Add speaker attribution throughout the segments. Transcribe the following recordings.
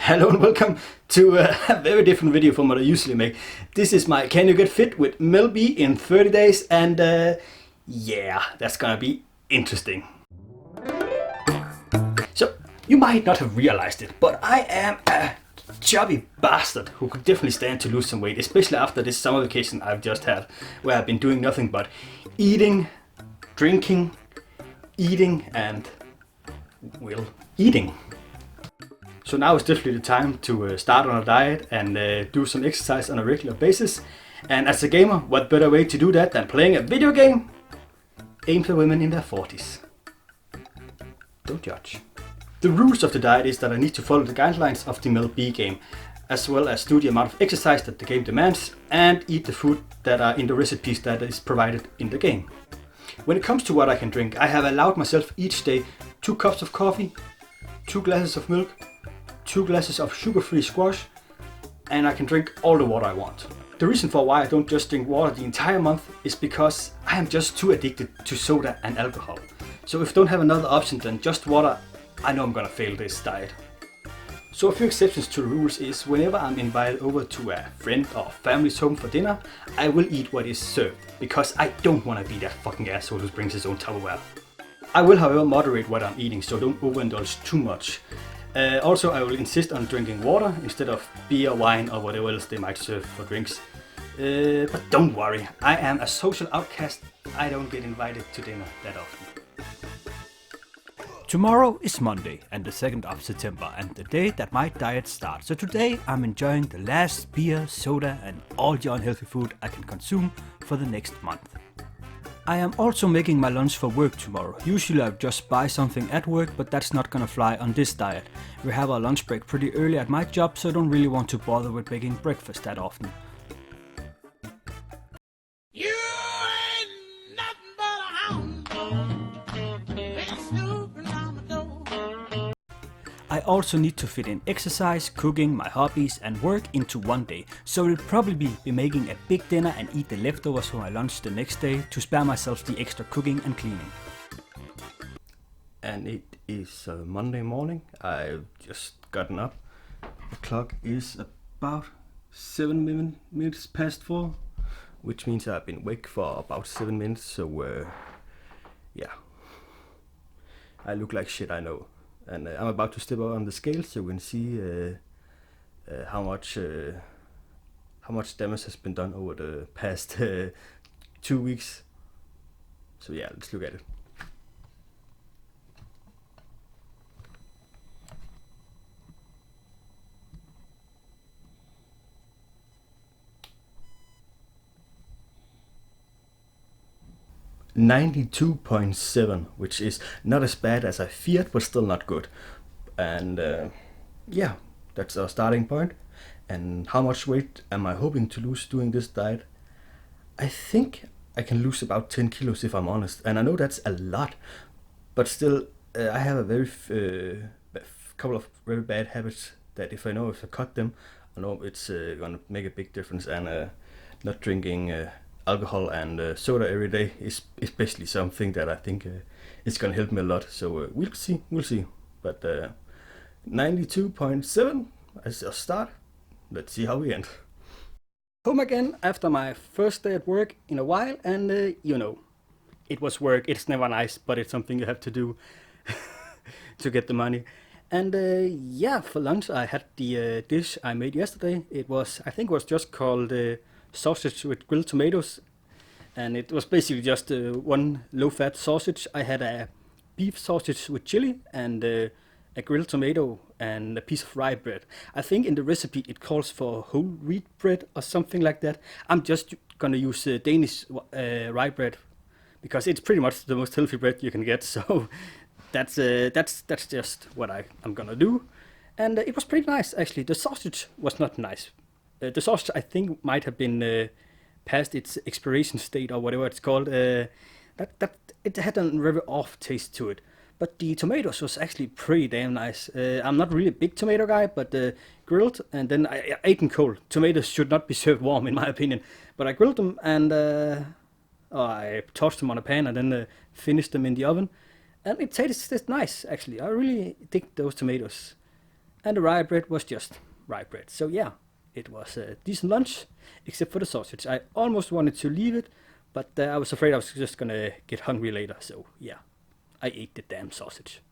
Speaker 1: Hello and welcome to a very different video from what I usually make. This is my Can You Get Fit with Melby in 30 days and yeah, that's gonna be interesting. So, you might not have realized it, but I am a chubby bastard who could definitely stand to lose some weight, especially after this summer vacation I've just had, where I've been doing nothing but eating, drinking, eating and, well, eating. So now is definitely the time to start on a diet and do some exercise on a regular basis. And as a gamer, what better way to do that than playing a video game aimed at women in their 40s. Don't judge. The rules of the diet is that I need to follow the guidelines of the Melby game, as well as do the amount of exercise that the game demands and eat the food that are in the recipes that is provided in the game. When it comes to what I can drink, I have allowed myself each day 2 cups of coffee, 2 glasses of milk, 2 glasses of sugar-free squash, and I can drink all the water I want. The reason for why I don't just drink water the entire month is because I am just too addicted to soda and alcohol. So if I don't have another option than just water, I know I'm gonna fail this diet. So a few exceptions to the rules is whenever I'm invited over to a friend or family's home for dinner, I will eat what is served, because I don't wanna be that fucking asshole who brings his own Tupperware. I will however moderate what I'm eating, so don't overindulge too much. Also, I will insist on drinking water instead of beer, wine or whatever else they might serve for drinks. But don't worry, I am a social outcast. I don't get invited to dinner that often.
Speaker 2: Tomorrow is Monday and the 2nd of September and the day that my diet starts. So today I'm enjoying the last beer, soda and all the unhealthy food I can consume for the next month. I am also making my lunch for work tomorrow. Usually I just buy something at work, but that's not gonna fly on this diet. We have our lunch break pretty early at my job, so I don't really want to bother with making breakfast that often. You ain't nothing but a hound dog. Been snooping on the door. I also need to fit in exercise, cooking, my hobbies and work into one day, so I'll probably be making a big dinner and eat the leftovers for my lunch the next day to spare myself the extra cooking and cleaning.
Speaker 1: And it is Monday morning. I've just gotten up. The clock is about 7 minutes past 4, which means I've been awake for about 7 minutes, so yeah. I look like shit, I know. And I'm about to step out on the scale so you can see how much damage has been done over the past 2 weeks. So yeah, let's look at it. (92.7), which is not as bad as I feared, but still not good. And yeah, that's our starting point. And how much weight am I hoping to lose doing this diet? I think I can lose about 10 kilos if I'm honest. And I know that's a lot, but still I have a very couple of very bad habits that if I cut them, I know it's gonna make a big difference. And not drinking alcohol and soda every day is especially something that I think is gonna help me a lot. So we'll see. But 92.7 as a start. Let's see how we end. Home again after my first day at work in a while, and you know, it was work. It's never nice, but it's something you have to do to get the money. And yeah, for lunch I had the dish I made yesterday. I think it was just called sausage with grilled tomatoes, and it was basically just one low-fat sausage. I had a beef sausage with chili and a grilled tomato and a piece of rye bread. I think in the recipe it calls for whole wheat bread or something like that. I'm just gonna use Danish rye bread because it's pretty much the most healthy bread you can get. So that's just what I'm gonna do, and it was pretty nice actually. The sausage was not nice. The sausage I think might have been past its expiration state or whatever it's called. That it had a very off taste to it. But the tomatoes was actually pretty damn nice. I'm not really a big tomato guy, but grilled and then I ate them cold. Tomatoes should not be served warm in my opinion. But I grilled them and I tossed them on a pan and then finished them in the oven. And it tastes nice actually. I really dig those tomatoes. and the rye bread was just rye bread. So yeah, it was a decent lunch, except for the sausage. I almost wanted to leave it, but I was afraid I was just gonna get hungry later. So yeah, I ate the damn sausage.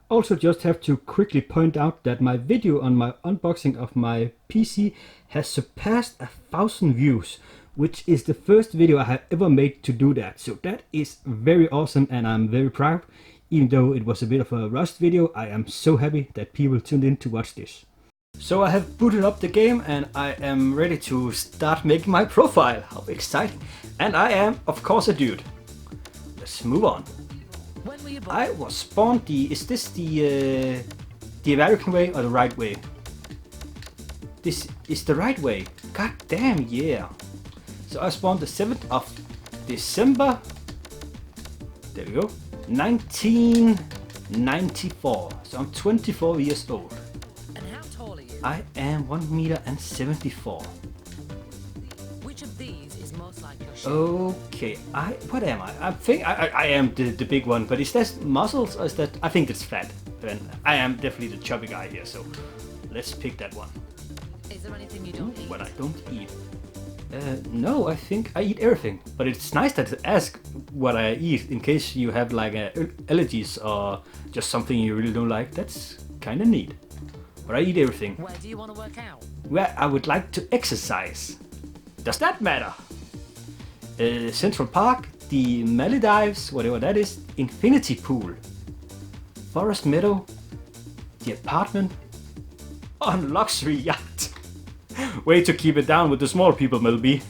Speaker 1: Also just have to quickly point out that my video on my unboxing of my PC has surpassed 1,000 views, which is the first video I have ever made to do that. So that is very awesome and I'm very proud. Even though it was a bit of a rushed video, I am so happy that people tuned in to watch this. So I have booted up the game and I am ready to start making my profile. How exciting. And I am, of course, a dude. Let's move on. I was spawned is this the American way or the right way? This is the right way. God damn, yeah. So I spawned the 7th of December. There we go. 1994. So I'm 24 years old.
Speaker 3: And how tall are you?
Speaker 1: I am 1 meter and 74.
Speaker 3: Which of these is most like your shape?
Speaker 1: Okay, what am I? I think I am the big one, but is that muscles or is that? I think it's fat. And I am definitely the chubby guy here, so let's pick that one.
Speaker 3: Is there anything you don't eat?
Speaker 1: What I don't eat? No, I think I eat everything. But it's nice to ask what I eat in case you have like allergies or just something you really don't like. That's kind of neat. But I eat everything.
Speaker 3: Where do you want to work out?
Speaker 1: Where I would like to exercise. Does that matter? Central Park, the Maldives, whatever that is, Infinity Pool, Forest Meadow, the apartment, on luxury yacht. Way to keep it down with the small people, Melby.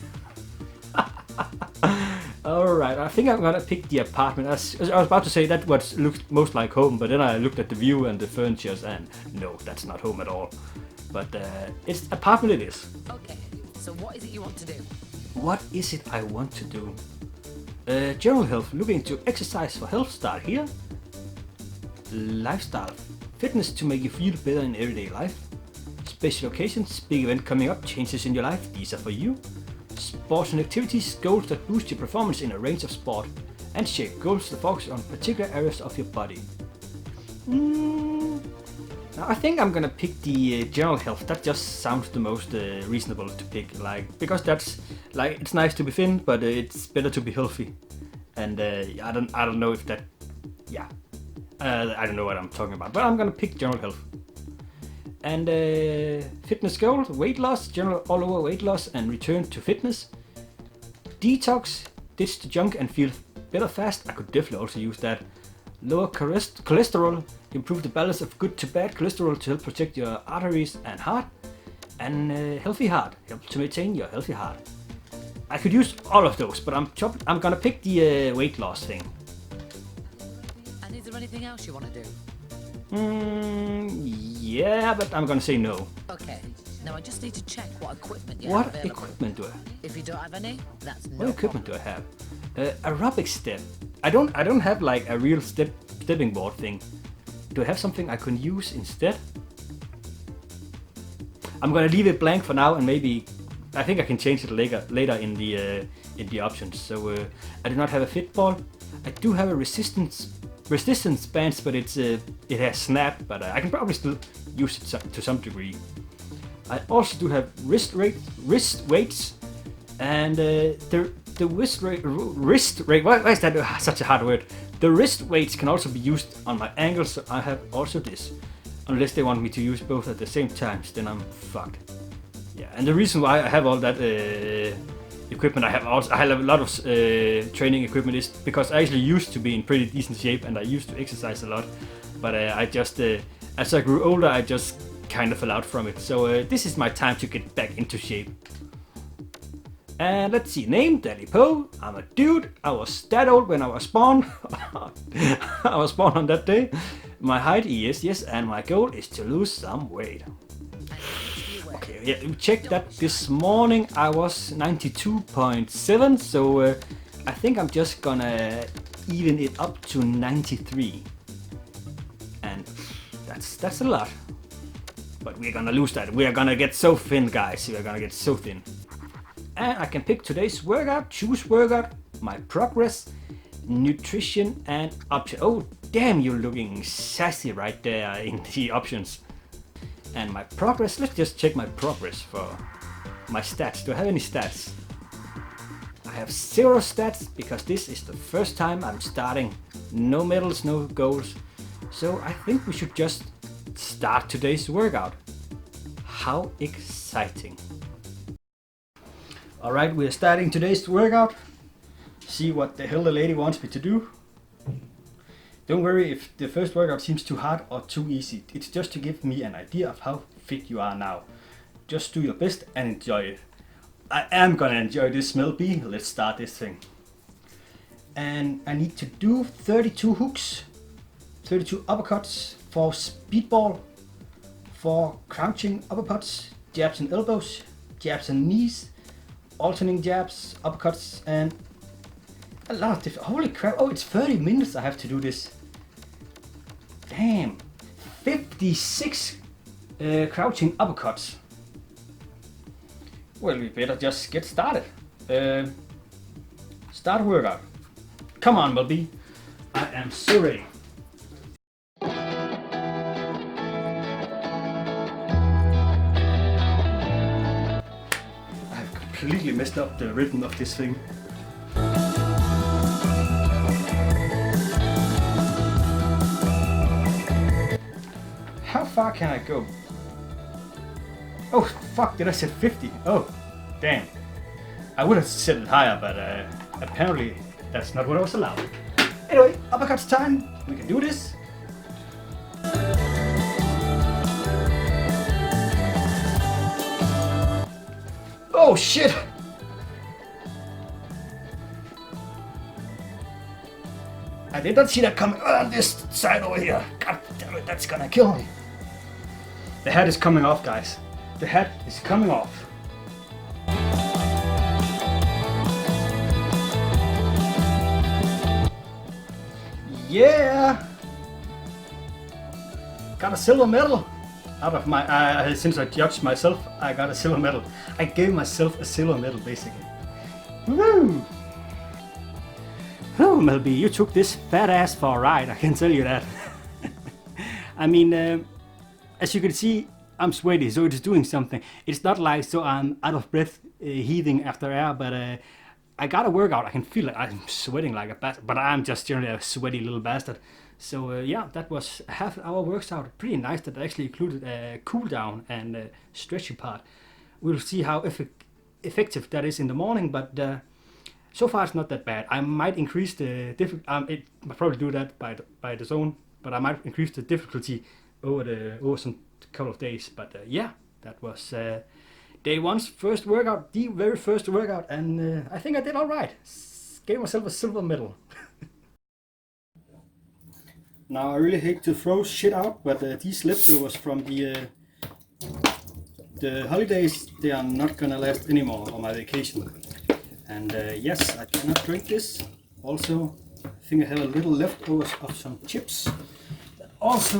Speaker 1: Alright, I think I'm gonna pick the apartment. I was about to say that what looked most like home, but then I looked at the view and the furnitures and no, that's not home at all. But it's apartment it is.
Speaker 3: Okay, so what is it you want to do?
Speaker 1: What is it I want to do? General health, looking to exercise for health, start here. Lifestyle, fitness to make you feel better in everyday life. Special occasions, big event coming up, changes in your life, these are for you. Sports and activities, goals that boost your performance in a range of sport. And shape, goals that focus on particular areas of your body. Now I think I'm gonna pick the general health. That just sounds the most reasonable to pick, because that's it's nice to be thin, but it's better to be healthy. And I don't know if that, I don't know what I'm talking about, but I'm gonna pick general health. And fitness goal, weight loss, general all over weight loss and return to fitness. Detox, ditch the junk and feel better fast. I could definitely also use that. Lower cholesterol, improve the balance of good to bad cholesterol to help protect your arteries and heart. And healthy heart, help to maintain your healthy heart. I could use all of those, but I'm gonna pick the weight loss thing.
Speaker 3: And is there anything else you want to do?
Speaker 1: Yeah, but I'm gonna say no.
Speaker 3: Okay, now I just need to check what equipment you
Speaker 1: What
Speaker 3: have available.
Speaker 1: equipment do I?
Speaker 3: If you don't have any, that's no
Speaker 1: What equipment
Speaker 3: problem.
Speaker 1: do I have? Aerobic step. I don't have like a real stepping board thing. Do I have something I can use instead? I'm gonna leave it blank for now, and maybe I think I can change it later in the options. So I do not have a fit ball. I do have a resistance bands, but it has snap, but I can probably still use it to some degree. I also do have wrist weights, and the wrist rate. Why is that such a hard word? The wrist weights can also be used on my ankles, so I have also this. Unless they want me to use both at the same time, then I'm fucked. Yeah, and the reason why I have all that equipment, I have a lot of training equipment, is because I actually used to be in pretty decent shape and I used to exercise a lot. But I just, as I grew older, I just kind of fell out from it. So this is my time to get back into shape. And let's see, name Dalipoe. I'm a dude. I was that old when I was spawned. I was spawned on that day. My height, yes, and my goal is to lose some weight. Okay, yeah, we checked that this morning. I was 92.7, so I think I'm just gonna even it up to 93. And that's a lot. But we're gonna lose that. We are gonna get so thin, guys. We are gonna get so thin. And I can pick today's workout, choose workout, my progress, nutrition, and option. Oh, damn, you're looking sassy right there in the options. And my progress, let's just check my progress for my stats. Do I have any stats? I have 0 stats because this is the first time I'm starting. No medals, no goals. So I think we should just start today's workout. How exciting. Alright, we're starting today's workout. See what the hell the lady wants me to do. Don't worry if the first workout seems too hard or too easy. It's just to give me an idea of how fit you are now. Just do your best and enjoy it. I am gonna enjoy this smell bee. Let's start this thing. And I need to do 32 hooks, 32 uppercuts, 4 speedball, 4 crouching uppercuts, jabs and elbows, jabs and knees, alternating jabs, uppercuts, and a lot of different. Holy crap! Oh, it's 30 minutes I have to do this. Damn, 56 crouching uppercuts. Well, we better just get started. Start workout. Come on, Melby. I am so ready. I've completely messed up the rhythm of this thing. How far can I go? Oh fuck, did I set 50? Oh, damn. I would have set it higher, but apparently that's not what I was allowed. Anyway, uppercuts time. We can do this. Oh shit! I did not see that coming on this side over here. God damn it, that's gonna kill me. The head is coming off, guys. The head is coming off. Yeah! Got a silver medal out of my, since I judged myself, I got a silver medal. I gave myself a silver medal, basically. Woo! Oh, Melby, you took this fat ass for a ride, I can tell you that. I mean, as you can see, I'm sweaty, so it's doing something. It's not like so I'm out of breath, heaving after air, but I got a workout. I can feel it. I'm sweating like a bastard, but I'm just generally a sweaty little bastard. So yeah, that was a half-hour workout. Pretty nice. That actually included a cool down and a stretchy part. We'll see how effective that is in the morning, but so far it's not that bad. I might increase the difficulty. I'll probably do that by the zone, but I might increase the difficulty over some couple of days. But yeah, that was day one's first workout, the very first workout, and I think I did all right. Gave myself a silver medal. Now I really hate to throw shit out, but these leftovers from the holidays, they are not gonna last anymore on my vacation. And yes, I cannot drink this. Also, I think I have a little leftovers of some chips that also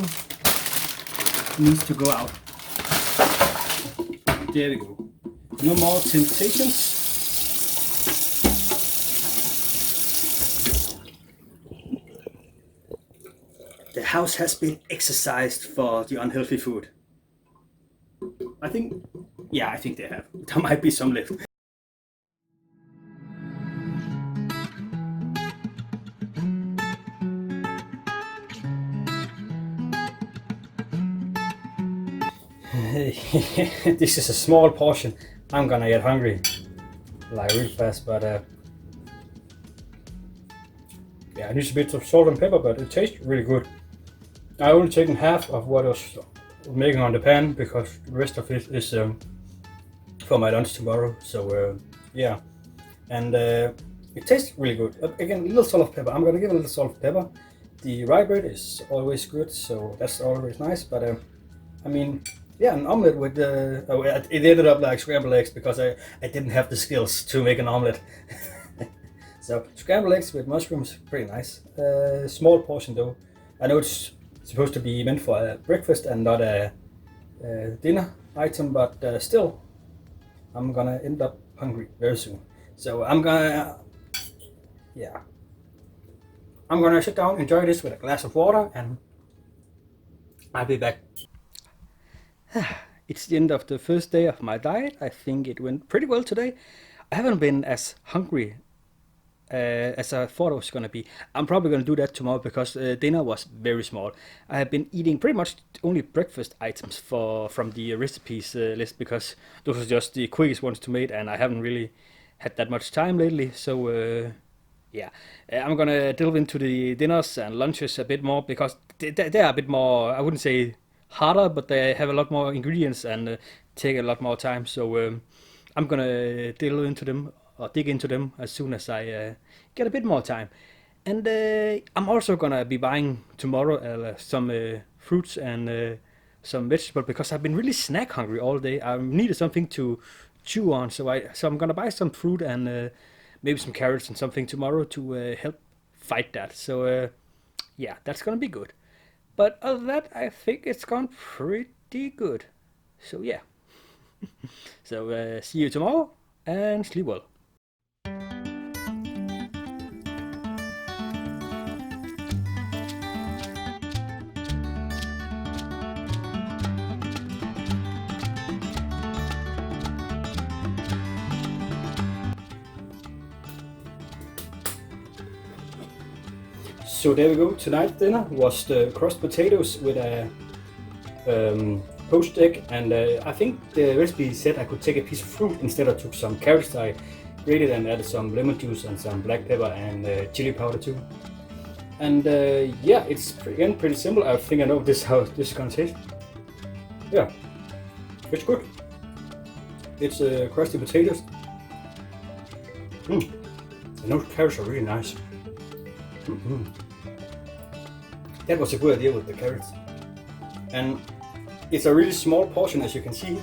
Speaker 1: needs to go out. There we go. No more temptations. The house has been exercised for the unhealthy food. I think they have. There might be some left. This is a small portion. I'm gonna get hungry like real fast, but yeah, I need a bit of salt and pepper, but it tastes really good. I only taken half of what I was making on the pan because the rest of it is for my lunch tomorrow. So yeah, and it tastes really good. Again, a little salt and pepper. I'm gonna give it a little salt and pepper. The rye bread is always good, so that's always nice. But I mean, yeah, an omelet with it ended up like scrambled eggs because I didn't have the skills to make an omelet. So scrambled eggs with mushrooms, pretty nice. Small portion though. I know it's supposed to be meant for a breakfast and not a dinner item, but still, I'm gonna end up hungry very soon. So I'm gonna sit down, enjoy this with a glass of water, and I'll be back. It's the end of the first day of my diet. I think it went pretty well today. I haven't been as hungry as I thought I was gonna be. I'm probably gonna do that tomorrow because dinner was very small. I have been eating pretty much only breakfast items from the recipes list because those are just the quickest ones to make, and I haven't really had that much time lately. So yeah, I'm gonna delve into the dinners and lunches a bit more because they are a bit more. I wouldn't say harder, but they have a lot more ingredients and take a lot more time. So I'm gonna delve into them or dig into them as soon as I get a bit more time. And I'm also gonna be buying tomorrow some fruits and some vegetables because I've been really snack hungry all day. I needed something to chew on, so I'm gonna buy some fruit and maybe some carrots and something tomorrow to help fight that. So yeah, that's gonna be good. But other than that, I think it's gone pretty good. So yeah. So see you tomorrow and sleep well. So there we go. Tonight's dinner was the crushed potatoes with a poached egg, and I think the recipe said I could take a piece of fruit instead. I took some carrots I grated and added some lemon juice and some black pepper and chili powder too. And yeah, it's again pretty simple. I think I know how this is gonna taste. Yeah, it's good. It's crusty potatoes. And those carrots are really nice. That was a good idea with the carrots. And it's a really small portion, as you can see.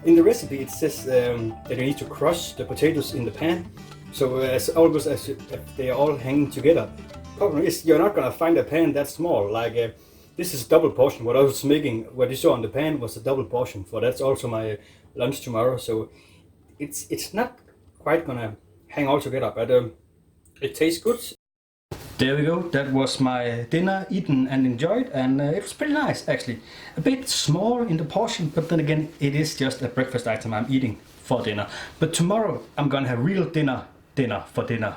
Speaker 1: In the recipe it says that you need to crush the potatoes in the pan. So as almost as if they are all hanging together. Problem is you're not gonna find a pan that small. Like this is double portion. What I was making, what you saw on the pan was a double portion. For that's also my lunch tomorrow. So it's not quite gonna hang all together, but it tastes good. There we go. That was my dinner, eaten and enjoyed, and it was pretty nice actually. A bit small in the portion, but then again, it is just a breakfast item I'm eating for dinner. But tomorrow I'm gonna have real dinner for dinner.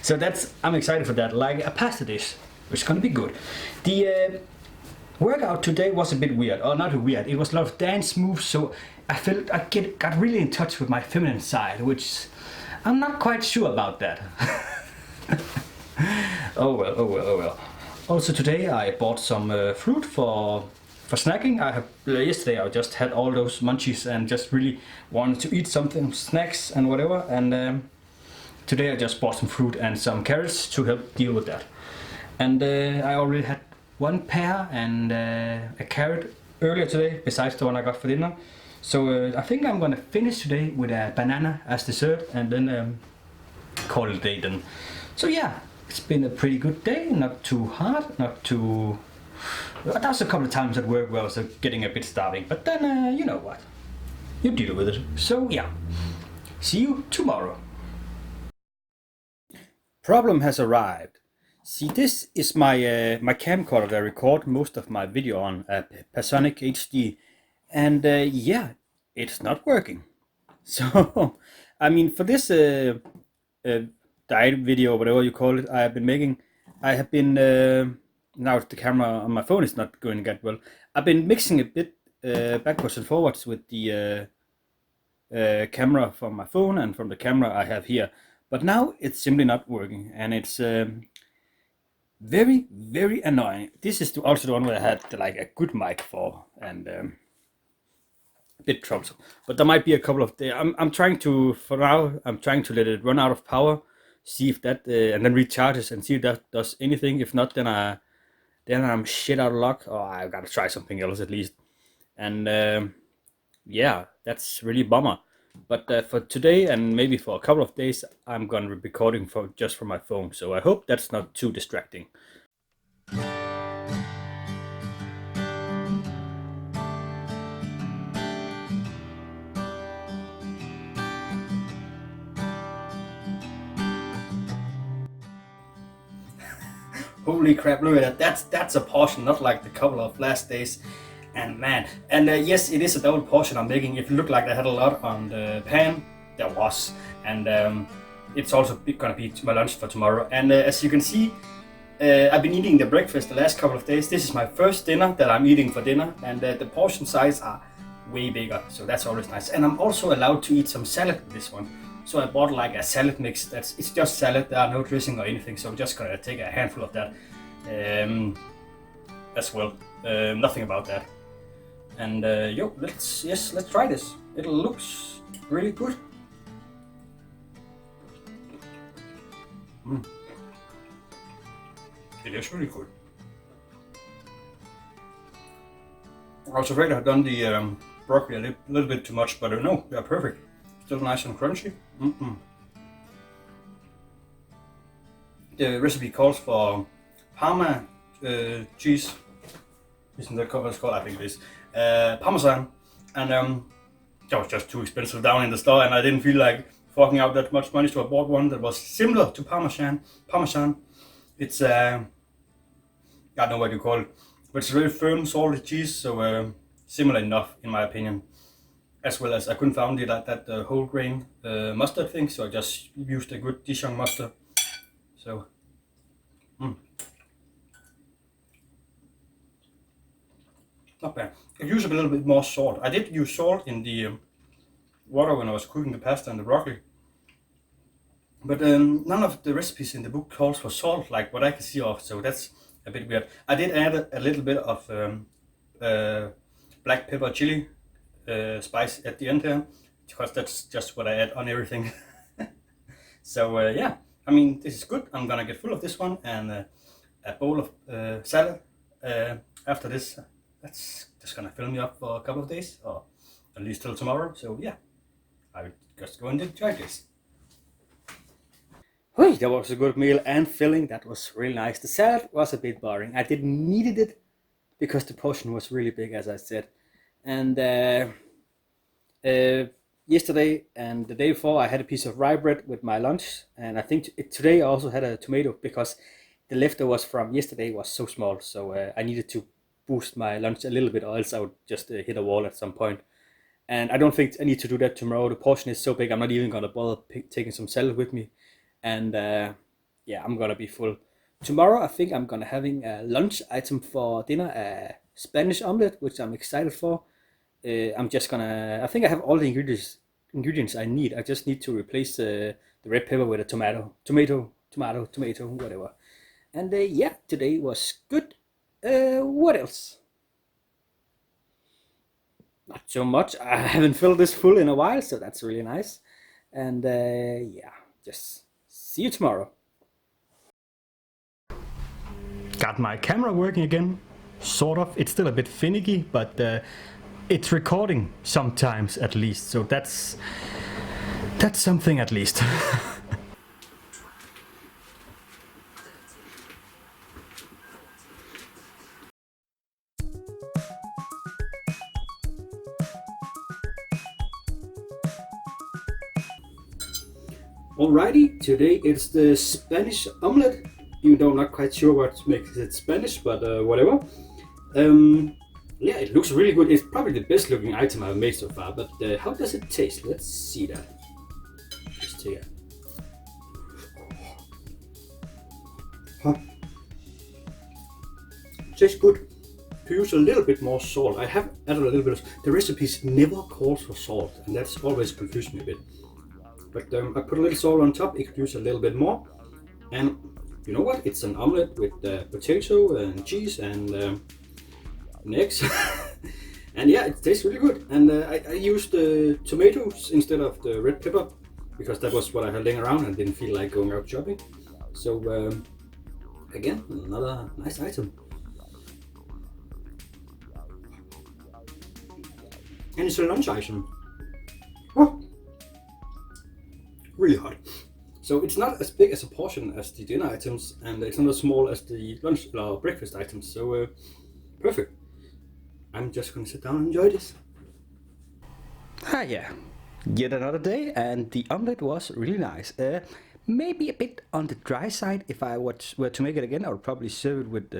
Speaker 1: So I'm excited for that, like a pasta dish, which is gonna be good. The workout today was a bit weird, or not weird. It was a lot of dance moves, so I felt got really in touch with my feminine side, which I'm not quite sure about that. Oh well. Also today I bought some fruit for snacking. Yesterday I just had all those munchies and just really wanted to eat something, snacks and whatever. And today I just bought some fruit and some carrots to help deal with that. And I already had one pear and a carrot earlier today, besides the one I got for dinner. So I think I'm gonna finish today with a banana as dessert and then call it a day then. So yeah. It's been a pretty good day, not too hard, not too... There was a couple of times at work where I was getting a bit starving, but then you know what, you deal with it. So yeah, see you tomorrow. Problem has arrived. See, this is my my camcorder that I record most of my video on, Pasonic HD, and yeah, it's not working. So, I mean, for this diet video, whatever you call it, I have been now the camera on my phone is not going that well. I've been mixing a bit backwards and forwards with the camera from my phone and from the camera I have here, but now it's simply not working, and it's very annoying. This is also the one where I had like a good mic for, and a bit troublesome. But there might be a couple of days. I'm trying to, for now, I'm trying to let it run out of power, see if that and then recharges and see if that does anything. If not, then I'm shit out of luck, or I gotta try something else at least. And yeah, that's really bummer. But for today and maybe for a couple of days, I'm gonna be recording just from my phone. So I hope that's not too distracting. Holy crap, look at that. That's a portion, not like the couple of last days. And man, and yes, it is a double portion I'm making. If it looked like I had a lot on the pan, there was. And it's also gonna be my lunch for tomorrow. And as you can see, I've been eating the breakfast the last couple of days. This is my first dinner that I'm eating for dinner, and the portion size are way bigger, so that's always nice. And I'm also allowed to eat some salad with this one. So I bought like a salad mix. It's just salad. There are no dressing or anything, so I'm just gonna take a handful of that as well. Nothing about that. And let's try this. It looks really good. It is really good. I was afraid I had done the broccoli a little bit too much, but no, they're perfect. Still nice and crunchy. The recipe calls for Parma cheese. Isn't that what it's called? I think it is. Parmesan. And that was just too expensive down in the store, and I didn't feel like forking out that much money, so I bought one that was similar to Parmesan. It's I don't know what you call it, but it's very firm, salty cheese, so similar enough in my opinion. As well as I couldn't find it at that whole grain mustard thing, so I just used a good Dijon mustard. So, not bad. I use a little bit more salt. I did use salt in the water when I was cooking the pasta and the broccoli. But none of the recipes in the book calls for salt, like what I can see of, so that's a bit weird. I did add a little bit of black pepper chili spice at the end here, because that's just what I add on everything. So yeah, I mean, this is good. I'm gonna get full of this one and a bowl of salad after this. That's just gonna fill me up for a couple of days, or at least till tomorrow. So yeah, I will just go and enjoy this. Hey, that was a good meal and filling. That was really nice. The salad was a bit boring. I didn't need it because the portion was really big, as I said. And yesterday and the day before, I had a piece of rye bread with my lunch. And I think today I also had a tomato because the leftovers from yesterday was so small. So I needed to boost my lunch a little bit, or else I would just hit a wall at some point. And I don't think I need to do that tomorrow. The portion is so big, I'm not even gonna bother taking some salad with me. And yeah, I'm gonna be full. Tomorrow I think I'm gonna having a lunch item for dinner, a Spanish omelette, which I'm excited for. I think I have all the ingredients I need. I just need to replace the red pepper with a tomato, whatever. And yeah, today was good. What else? Not so much. I haven't filled this full in a while, so that's really nice. And yeah, just see you tomorrow. Got my camera working again, sort of. It's still a bit finicky, but it's recording sometimes at least, so that's something at least. Alrighty, today it's the Spanish omelette, even though I'm not quite sure what makes it Spanish, but whatever. Yeah, it looks really good. It's probably the best looking item I've made so far, but how does it taste? Let's see that. Just take it. Tastes good. To use a little bit more salt. I have added a little bit of... The recipes never call for salt, and that's always confused me a bit. But I put a little salt on top. It could use a little bit more. And you know what? It's an omelette with potato and cheese and eggs. And yeah, it tastes really good. And I used tomatoes instead of the red pepper because that was what I had laying around and didn't feel like going out shopping. So again, another nice item. And it's a lunch item. Oh, really hot. So it's not as big as a portion as the dinner items, and it's not as small as the lunch or breakfast items. So perfect. I'm just gonna sit down and enjoy this. Yeah, yet another day, and the omelette was really nice. Maybe a bit on the dry side. If I were to make it again, I would probably serve it with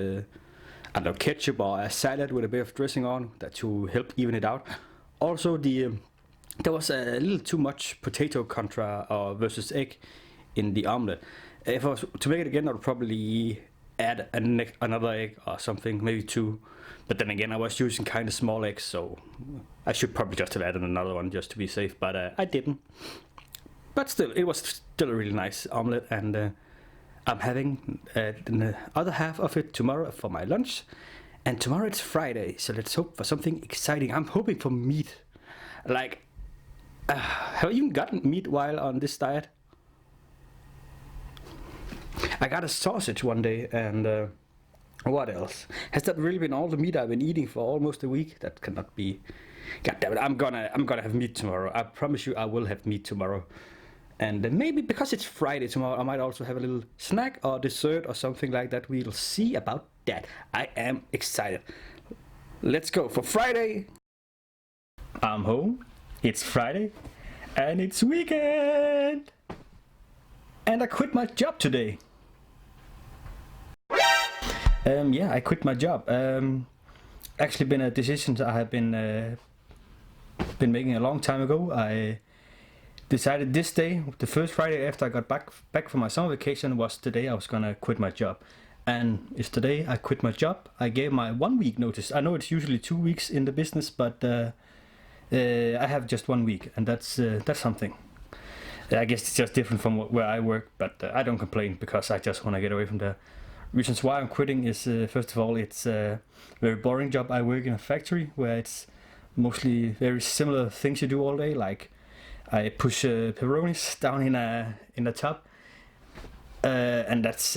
Speaker 1: I don't know, ketchup or a salad with a bit of dressing on that to help even it out. Also, there was a little too much potato contra or versus egg in the omelet. If I was to make it again, I would probably add another egg or something, maybe two. But then again, I was using kind of small eggs, so I should probably just have added another one just to be safe. But I didn't. But still, it was still a really nice omelet, and I'm having the other half of it tomorrow for my lunch. And tomorrow it's Friday, so let's hope for something exciting. I'm hoping for meat. Like, have you gotten meat while on this diet? I got a sausage one day, and what else? Has that really been all the meat I've been eating for almost a week? That cannot be. God damn it! I'm gonna have meat tomorrow. I promise you, I will have meat tomorrow. And maybe because it's Friday tomorrow, I might also have a little snack or dessert or something like that. We'll see about that. I am excited. Let's go for Friday. I'm home. It's Friday, and it's weekend. And I quit my job today. Yeah, I quit my job. Actually, been a decision I have been making a long time ago. I decided this day, the first Friday after I got back from my summer vacation, was the day I was gonna quit my job. And it's the day I quit my job. I gave my 1 week notice. I know it's usually 2 weeks in the business, but I have just 1 week, and that's something. I guess it's just different from where I work, but I don't complain because I just want to get away from there. Reasons why I'm quitting is, first of all, it's a very boring job. I work in a factory where it's mostly very similar things you do all day, like I push pepperonis down in a tub, and that's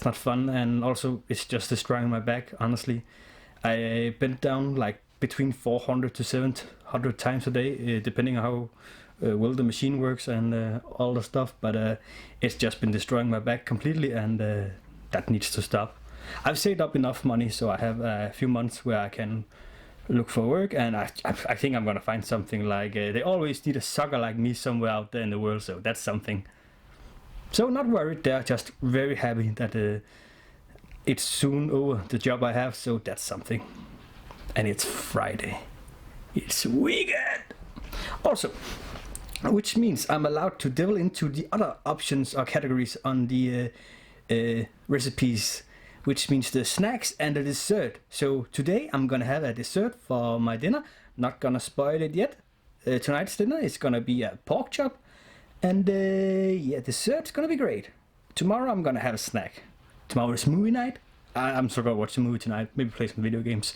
Speaker 1: not fun, and also it's just destroying my back. Honestly, I bend down like between 400 to 700 times a day, depending on how well the machine works and all the stuff, but it's just been destroying my back completely, and that needs to stop. I've saved up enough money, so I have a few months where I can look for work, and I think I'm gonna find something. Like they always need a sucker like me somewhere out there in the world, so that's something. So not worried there, just very happy that it's soon over, the job I have, so that's something. And it's Friday. It's weekend! Also, which means I'm allowed to delve into the other options or categories on the recipes, which means the snacks and the dessert. So today I'm gonna have a dessert for my dinner. Not gonna spoil it yet. Tonight's dinner is gonna be a pork chop, and yeah, dessert's gonna be great. Tomorrow I'm gonna have a snack. Tomorrow is movie night. I'm still gonna watch a movie tonight, maybe play some video games.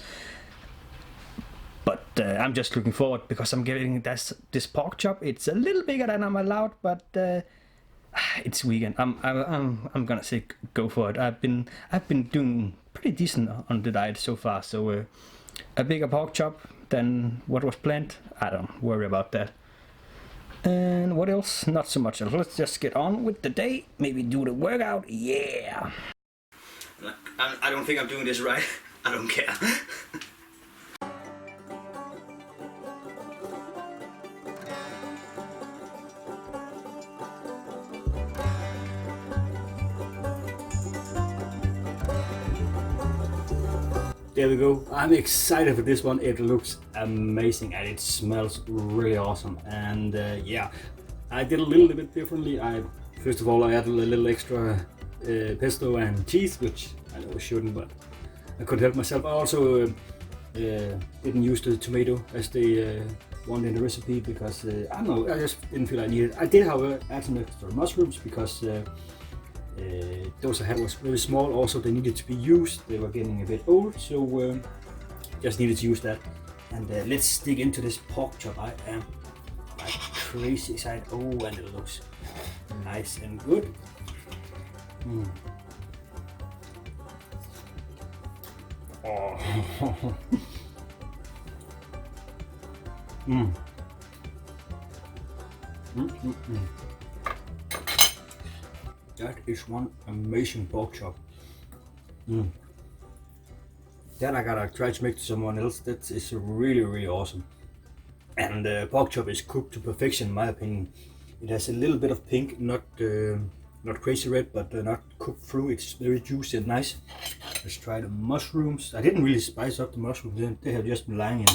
Speaker 1: But I'm just looking forward because I'm getting this pork chop. It's a little bigger than I'm allowed, but it's weekend. I'm gonna say go for it. I've been doing pretty decent on the diet so far. So a bigger pork chop than what was planned. I don't worry about that. And what else? Not so much else. Let's just get on with the day. Maybe do the workout. Yeah. I don't think I'm doing this right. I don't care. There we go. I'm excited for this one. It looks amazing and it smells really awesome. And yeah, I did a little bit differently. First of all, I added a little extra pesto and cheese, which I know I shouldn't, but I couldn't help myself. I also didn't use the tomato as they want in the recipe because I don't know, I just didn't feel I needed it. I did, however, add some extra mushrooms because those I had was very small. Also, they needed to be used. They were getting a bit old, so just needed to use that. And let's dig into this pork chop. I am like crazy excited. Oh, and it looks nice and good. Oh. That is one amazing pork chop. That I gotta try to make to someone else. That is really, really awesome. And pork chop is cooked to perfection, in my opinion. It has a little bit of pink, not
Speaker 2: Not crazy red, but not cooked through. It's very juicy and nice. Let's try the mushrooms. I didn't really spice up the mushrooms. They have just been lying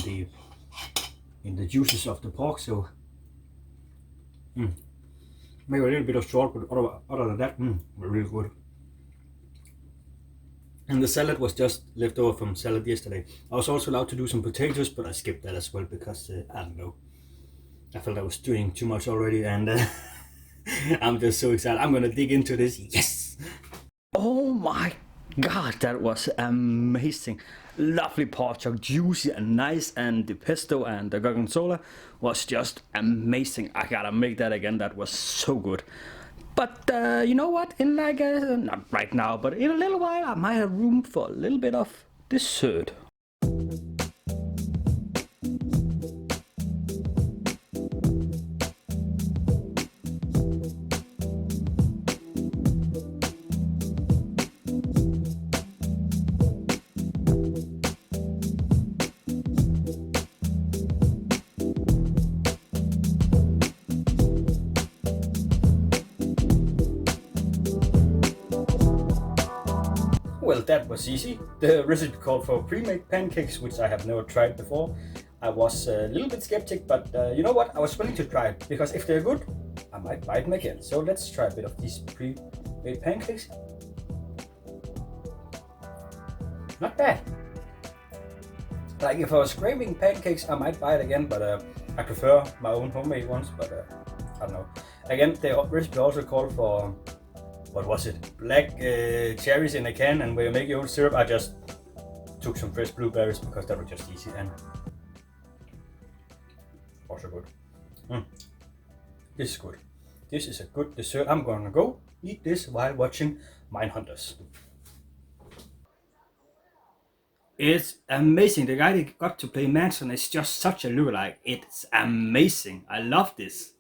Speaker 2: in the juices of the pork, so maybe a little bit of salt, but other than that, really good. And the salad was just left over from salad yesterday. I was also allowed to do some potatoes, but I skipped that as well because I don't know. I felt I was doing too much already, and I'm just so excited. I'm gonna dig into this. Yes!
Speaker 1: Oh my god, that was amazing. Lovely pork chop, juicy and nice, and the pesto and the gorgonzola was just amazing. I gotta make that again, that was so good. But you know what, in like, not right now, but in a little while I might have room for a little bit of dessert. Well, that was easy. The recipe called for pre-made pancakes, which I have never tried before. I was a little bit skeptic, but you know what? I was willing to try it, because if they're good, I might buy them again. So let's try a bit of these pre-made pancakes. Not bad. Like if I was craving pancakes, I might buy it again, but I prefer my own homemade ones, but I don't know. Again, the recipe also called for, what was it? Black cherries in a can, and when you make your own syrup, I just took some fresh blueberries because that was just easy and also good. This is good. This is a good dessert. I'm gonna go eat this while watching Mindhunters. It's amazing. The guy that got to play Manson is just such a lookalike. It's amazing. I love this.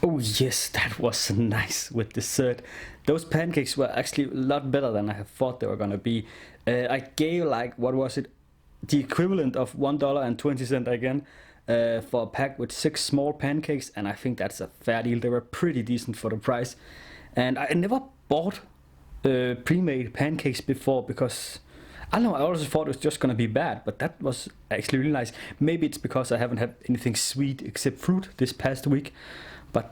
Speaker 1: Oh yes, that was nice with dessert. Those pancakes were actually a lot better than I thought they were gonna be. I gave like, what was it? The equivalent of $1.20 again for a pack with 6 small pancakes, and I think that's a fair deal. They were pretty decent for the price. And I never bought pre-made pancakes before because I don't know, I always thought it was just gonna be bad, but that was actually really nice. Maybe it's because I haven't had anything sweet except fruit this past week. But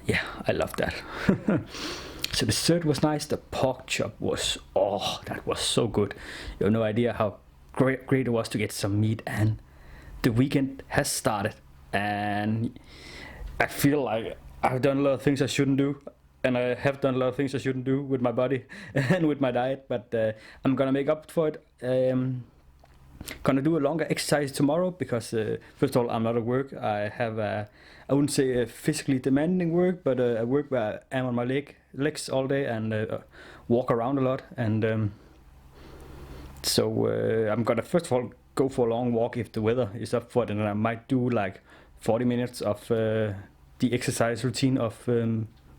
Speaker 1: yeah, I love that. So the dessert was nice. The pork chop was, that was so good. You have no idea how great it was to get some meat. And the weekend has started. And I feel like I've done a lot of things I shouldn't do. And I have done a lot of things I shouldn't do with my body and with my diet. But I'm gonna make up for it. Gonna do a longer exercise tomorrow because first of all, I'm not at work. I have I wouldn't say a physically demanding work, but a work where I'm on my legs all day and walk around a lot. And so I'm gonna first of all go for a long walk if the weather is up for it, and then I might do like 40 minutes of the exercise routine of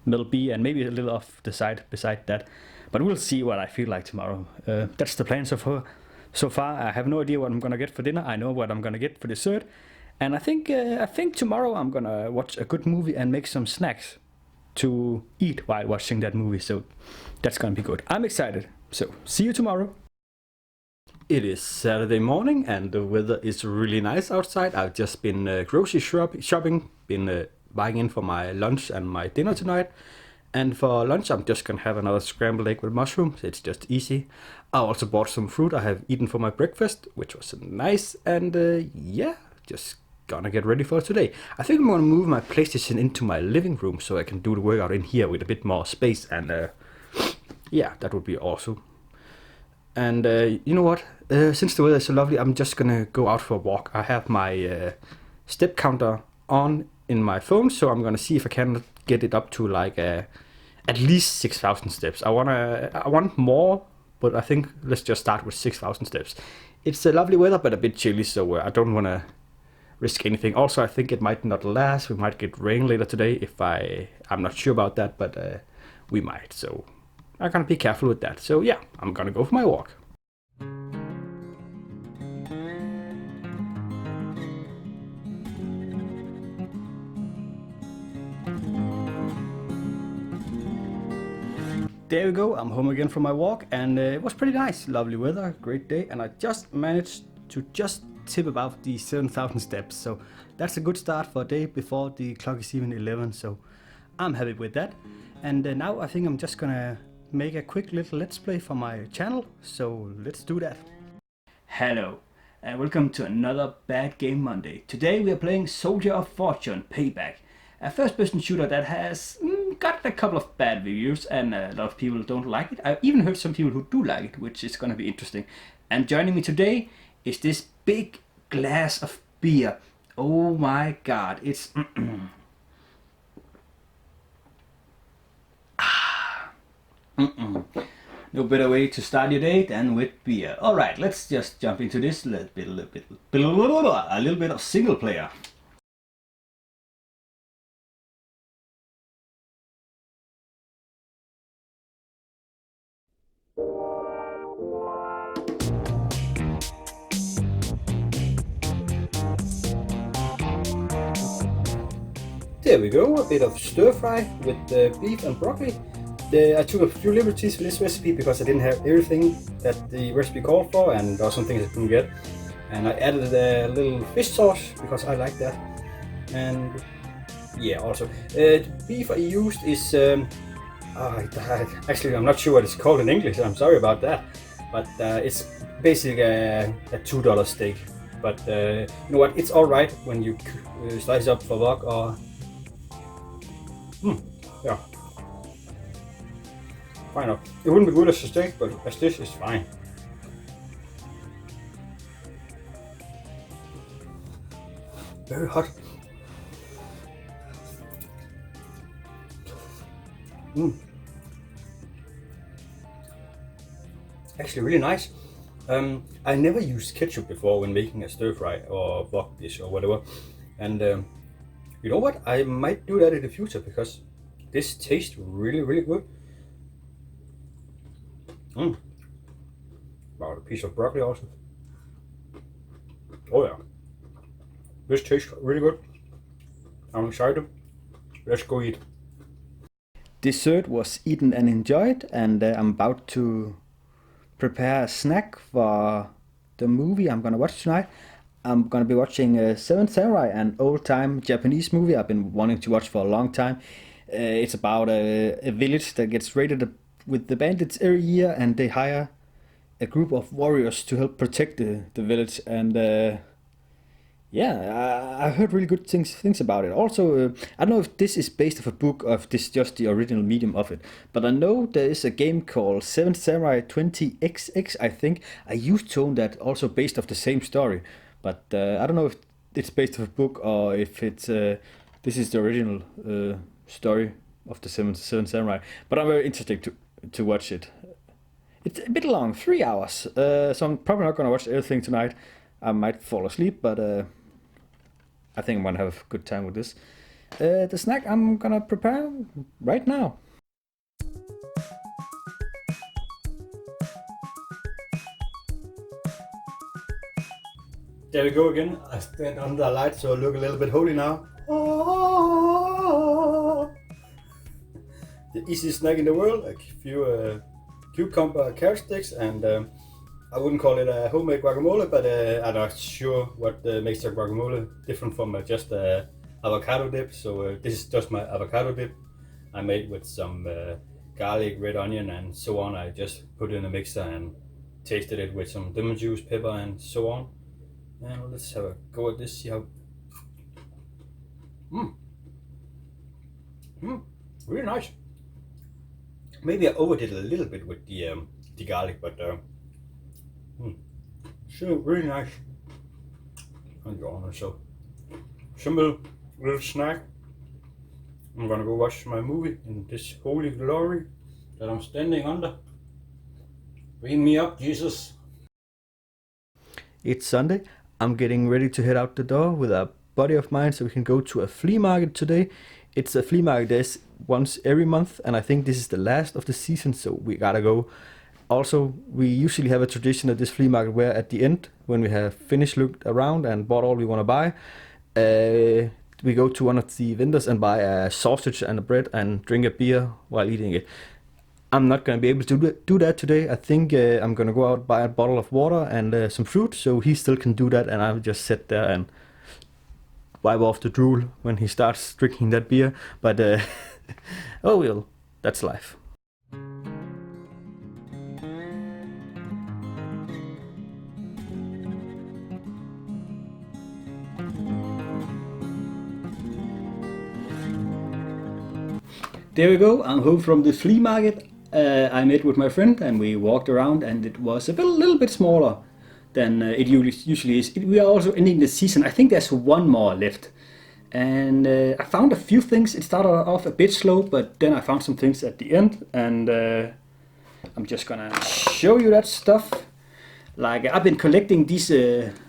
Speaker 1: Middle B, and maybe a little off the side beside that. But we'll see what I feel like tomorrow. That's the plan so far. So far, I have no idea what I'm gonna get for dinner. I know what I'm gonna get for dessert, and I think tomorrow I'm gonna watch a good movie and make some snacks to eat while watching that movie. So that's gonna be good. I'm excited. So see you tomorrow. It is Saturday morning and the weather is really nice outside. I've just been grocery shopping, been buying in for my lunch and my dinner tonight. And for lunch, I'm just gonna have another scrambled egg with mushrooms. It's just easy. I also bought some fruit I have eaten for my breakfast, which was nice. And yeah, just gonna get ready for today. I think I'm gonna move my PlayStation into my living room so I can do the workout in here with a bit more space. And yeah, that would be awesome. And you know what? Since the weather is so lovely, I'm just gonna go out for a walk. I have my step counter on in my phone, so I'm gonna see if I can get it up to like at least 6,000 steps. I want more, but I think let's just start with 6,000 steps. It's a lovely weather, but a bit chilly, so I don't want to risk anything. Also, I think it might not last. We might get rain later today. I'm not sure about that, but we might. So I'm gonna be careful with that. So yeah, I'm gonna go for my walk. There we go, I'm home again from my walk, and it was pretty nice. Lovely weather, great day, and I just managed to just tip about the 7,000 steps. So that's a good start for a day before the clock is even 11, so I'm happy with that. And now I think I'm just gonna make a quick little let's play for my channel, so let's do that. Hello, and welcome to another Bad Game Monday. Today we are playing Soldier of Fortune Payback, a first-person shooter that has got a couple of bad reviews, and a lot of people don't like it. I've even heard some people who do like it, which is gonna be interesting. And joining me today is this big glass of beer. Oh my god, it's no better way to start your day than with beer. Alright, let's just jump into this a little bit of single player. There we go, a bit of stir fry with beef and broccoli. I took a few liberties for this recipe because I didn't have everything that the recipe called for, and there were some things I couldn't get. And I added a little fish sauce because I like that. And yeah, also the beef I used is actually I'm not sure what it's called in English. I'm sorry about that, but it's basically a $2 steak. But you know what? It's all right when you slice up for wok or yeah. Fine enough. It wouldn't be good as a steak, but as this is fine. Very hot. Actually really nice. I never used ketchup before when making a stir fry or wok dish or whatever. And you know what? I might do that in the future because this tastes really good. About a piece of broccoli also. Oh yeah. This tastes really good. I'm excited. Let's go eat. Dessert was eaten and enjoyed, and I'm about to prepare a snack for the movie I'm gonna watch tonight. I'm gonna be watching Seven Samurai, an old-time Japanese movie I've been wanting to watch for a long time. It's about a village that gets raided with the bandits every year, and they hire a group of warriors to help protect the village. And yeah, I heard really good things about it. Also, I don't know if this is based off a book or if this is just the original medium of it, but I know there is a game called Seven Samurai 20XX, I think. I used to own that, also based off the same story, but I don't know if it's based off a book or if it's this is the original story of the Seven Samurai. But I'm very interested to watch it. It's a bit long, 3 hours, so I'm probably not gonna watch everything tonight. I might fall asleep, but I think I'm gonna have a good time with this. The snack I'm gonna prepare right now. There we go again. I stand under the light so I look a little bit holy now. The easiest snack in the world, a few cucumber carrot sticks, and I wouldn't call it a homemade guacamole, but I'm not sure what makes the guacamole different from just avocado dip. So this is just my avocado dip. I made with some garlic, red onion, and so on. I just put it in a mixer and tasted it with some lemon juice, pepper, and so on. And let's have a go at this. See how. Really nice. Maybe I overdid a little bit with the garlic, but still really nice. And so simple little snack. I'm gonna go watch my movie in this holy glory that I'm standing under. Bring me up, Jesus. It's Sunday. I'm getting ready to head out the door with a buddy of mine so we can go to a flea market today. It's a flea market that's once every month, and I think this is the last of the season, so we gotta go. Also, we usually have a tradition at this flea market where at the end, when we have finished looked around and bought all we want to buy, we go to one of the vendors and buy a sausage and a bread and drink a beer while eating it. I'm not gonna be able to do that today. I think I'm gonna go out, buy a bottle of water and some fruit, so he still can do that, and I'll just sit there and wipe off the drool when he starts drinking that beer. But oh well, that's life. There we go, I'm home from the flea market. I met with my friend and we walked around, and it was a little bit smaller than it usually is. We are also ending the season. I think there's one more left. And I found a few things. It started off a bit slow, but then I found some things at the end. And I'm just gonna show you that stuff. Like, I've been collecting these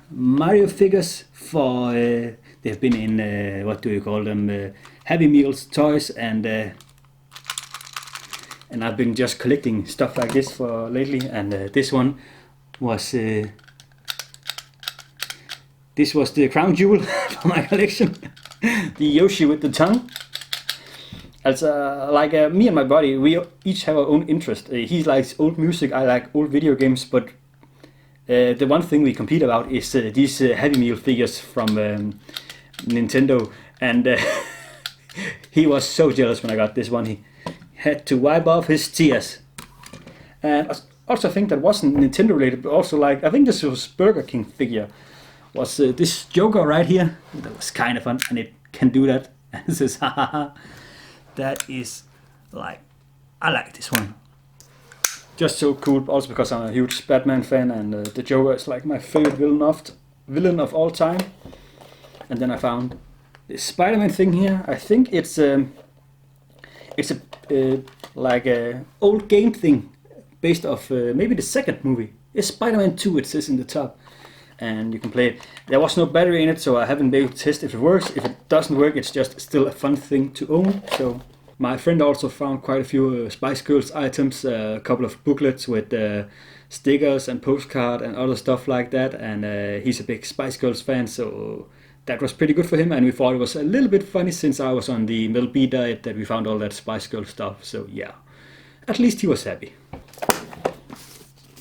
Speaker 1: Mario figures for... they've been in, what do you call them? Happy Meals toys, and I've been just collecting stuff like this for lately. And this one was this was the crown jewel for my collection. The Yoshi with the tongue. Also, like me and my buddy, we each have our own interest. He likes old music, I like old video games, but the one thing we compete about is these Happy Meal figures from Nintendo. And he was so jealous when I got this one. He had to wipe off his tears. And I also think that wasn't Nintendo related, but also, like, I think this was Burger King figure. Was this Joker right here. That was kind of fun, and it can do that. And it says, ha ha ha. That is, like, I like this one. Just so cool, also because I'm a huge Batman fan, and the Joker is like my favorite villain of all time. And then I found this Spider-Man thing here. I think it's a like a old game thing based off maybe the second movie. It's Spider-Man 2, it says in the top. And you can play it. There was no battery in it, so I haven't been able to test if it works. If it doesn't work, it's just still a fun thing to own. So my friend also found quite a few Spice Girls items, a couple of booklets with stickers and postcard and other stuff like that. And he's a big Spice Girls fan, so that was pretty good for him. And we thought it was a little bit funny since I was on the Middle B diet that we found all that Spice Girl stuff. So yeah, at least he was happy.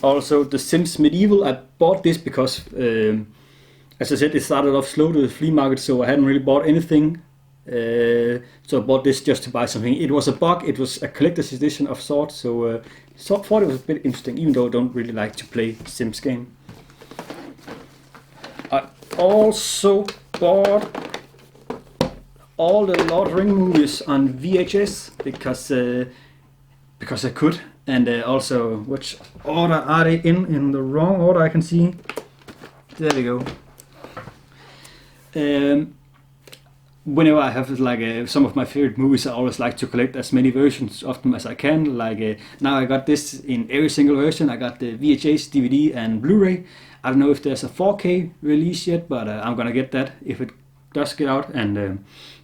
Speaker 1: Also, The Sims Medieval, I bought this because, as I said, it started off slow to the flea market, so I hadn't really bought anything. So I bought this just to buy something. It was a bug, it was a collector's edition of sorts, so thought it was a bit interesting, even though I don't really like to play Sims game. I also bought all the Lord of the Rings movies on VHS because I could. And also, which order are they in the wrong order I can see? There we go. Whenever I have like some of my favorite movies, I always like to collect as many versions of them as I can. Like now I got this in every single version. I got the VHS, DVD and Blu-ray. I don't know if there's a 4K release yet, but I'm gonna get that if it does get out. And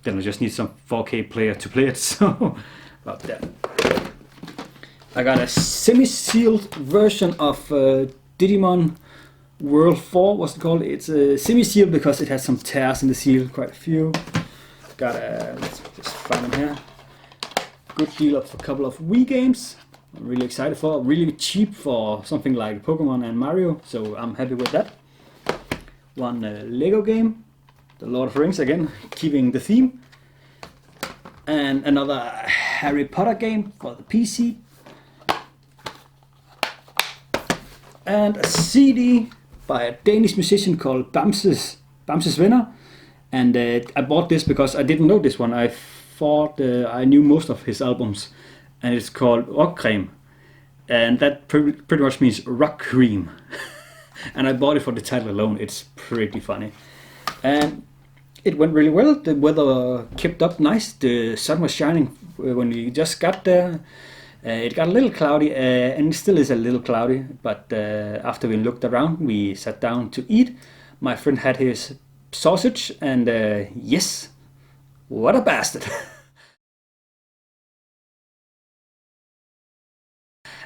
Speaker 1: then I just need some 4K player to play it. So about that. I got a semi-sealed version of Digimon World 4, what's it called? It's a semi-sealed because it has some tears in the seal, quite a few. Got a, let's just find them here. Good deal of a couple of Wii games. I'm really excited for, really cheap for something like Pokemon and Mario, so I'm happy with that. One Lego game, The Lord of the Rings again, keeping the theme. And another Harry Potter game for the PC. And a CD by a Danish musician called Bamses Venner. And I bought this because I didn't know this one. I thought I knew most of his albums. And it's called Rock Cream. And that pretty much means rock cream. And I bought it for the title alone. It's pretty funny. And it went really well. The weather kept up nice. The sun was shining when we just got there. It got a little cloudy, and it still is a little cloudy, but after we looked around, we sat down to eat. My friend had his sausage, and yes, what a bastard.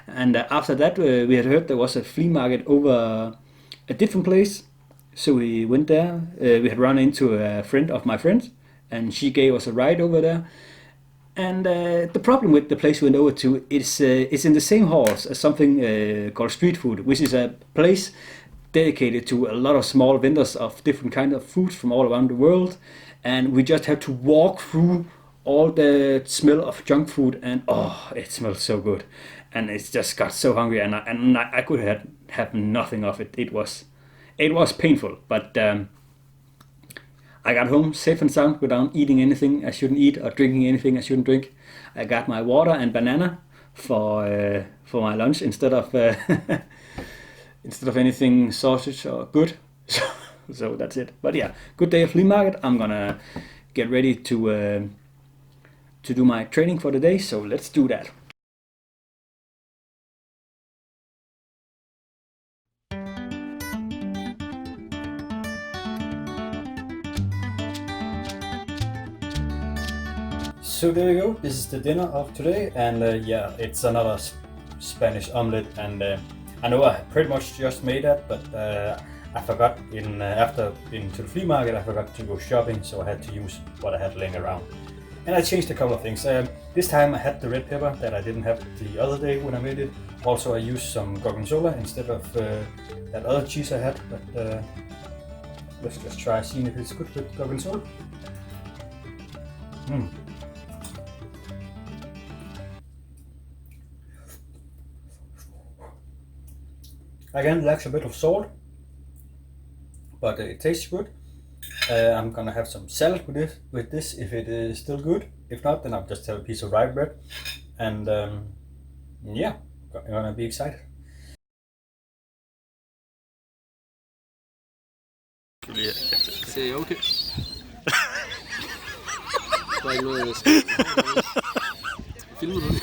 Speaker 1: And after that, we had heard there was a flea market over a different place, so we went there. We had run into a friend of my friend's, and she gave us a ride over there. And the problem with the place we went over to is it's in the same halls as something called street food, which is a place dedicated to a lot of small vendors of different kind of foods from all around the world. And we just have to walk through all the smell of junk food, and oh, it smells so good. And it's just got so hungry, and I could have nothing of it. It was painful, but I got home safe and sound without eating anything I shouldn't eat or drinking anything I shouldn't drink. I got my water and banana for my lunch instead of anything sausage or good. So that's it. But yeah, good day at flea market. I'm gonna get ready to do my training for the day. So let's do that. So there you go, this is the dinner of today, and yeah, it's another Spanish omelette, and I know I pretty much just made that, but I forgot after being to the flea market, I forgot to go shopping, so I had to use what I had laying around. And I changed a couple of things. This time I had the red pepper that I didn't have the other day when I made it. Also I used some gorgonzola instead of that other cheese I had, but let's just try seeing if it's good with gorgonzola. Again, lacks a bit of salt, but it tastes good. I'm gonna have some salad with this if it is still good. If not, then I'll just have a piece of rye bread, and yeah, I'm gonna be excited.
Speaker 4: Ser jeg okay? Der er ikke noget, jeg skal. Filmer du det?